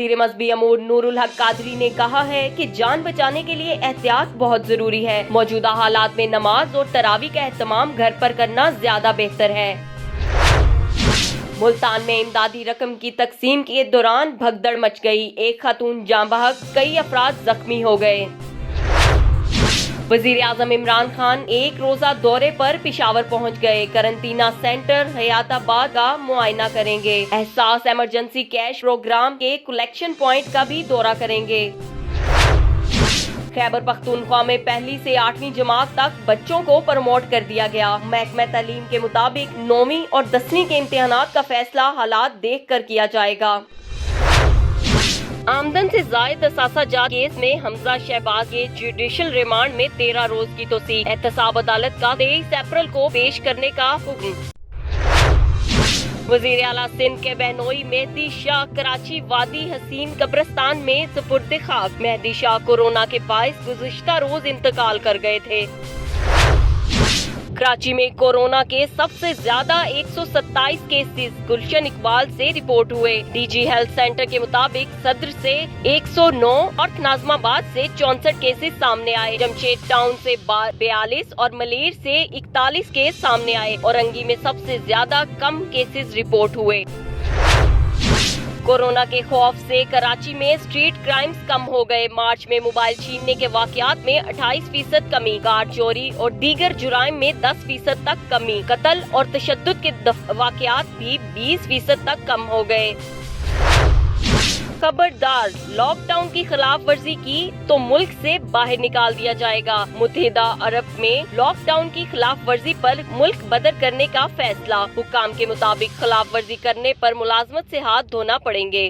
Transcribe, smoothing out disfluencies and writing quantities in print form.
वजीर मज़हबी अमूर नूरुल हक कादरी ने कहा है कि जान बचाने के लिए एहतियात बहुत जरूरी है। मौजूदा हालात में नमाज और तरावी का एहतमाम घर पर करना ज्यादा बेहतर है। मुल्तान में इमदादी रकम की तकसीम के दौरान भगदड़ मच गई। एक खातून जाँ बहक, कई अफराद जख्मी हो गए। वजीर आजम इमरान खान एक रोजा दौरे पर पिशावर पहुंच गए। करंटीना सेंटर हयाताबाद का मुआयना करेंगे। एहसास इमरजेंसी कैश प्रोग्राम के कलेक्शन पॉइंट का भी दौरा करेंगे। खैबर पख्तूनख्वा में 1ली से 8वीं जमात तक बच्चों को प्रमोट कर दिया गया। महकमा तालीम के मुताबिक 9वीं और 10वीं के इम्तिहानात का फैसला हालात देख कर किया जाएगा। आमदन से जायद असासाजात केस में हमजा शहबाज के जुडिशल रिमांड में 13 रोज की तोसी। एहतसाब अदालत का 23 अप्रैल को पेश करने का हुक्म। वजीर आला सिंध के बहनोई मेहदी शाह कराची वादी हसीन कब्रिस्तान में सुपुर्द खाक। मेहदी शाह कोरोना के बाइस गुज़िश्ता रोज इंतकाल कर गए थे। कराची में कोरोना के सबसे ज्यादा 127 केसेस गुलशन इकबाल से रिपोर्ट हुए। डीजी हेल्थ सेंटर के मुताबिक सदर से 109 और नाजमाबाद से 64 केसेस सामने आए। जमशेद टाउन से 42 और मलेर से 41 केस सामने आए। औरंगी में सबसे ज्यादा कम केसेस रिपोर्ट हुए। कोरोना के खौफ से कराची में स्ट्रीट क्राइम्स कम हो गए। मार्च में मोबाइल छीनने के वाकयात में 28% कमी, कार चोरी और दीगर जुराइम में 10% तक कमी, कत्ल और तशद्दुद के वाकयात भी 20% तक कम हो गए। खबरदार, लॉकडाउन की खिलाफ वर्जी की तो मुल्क से बाहर निकाल दिया जाएगा। मुत्तहिदा अरब में लॉकडाउन की खिलाफ वर्जी पर मुल्क बदर करने का फैसला। हुक्काम के मुताबिक खिलाफ वर्जी करने पर मुलाजमत से हाथ धोना पड़ेंगे।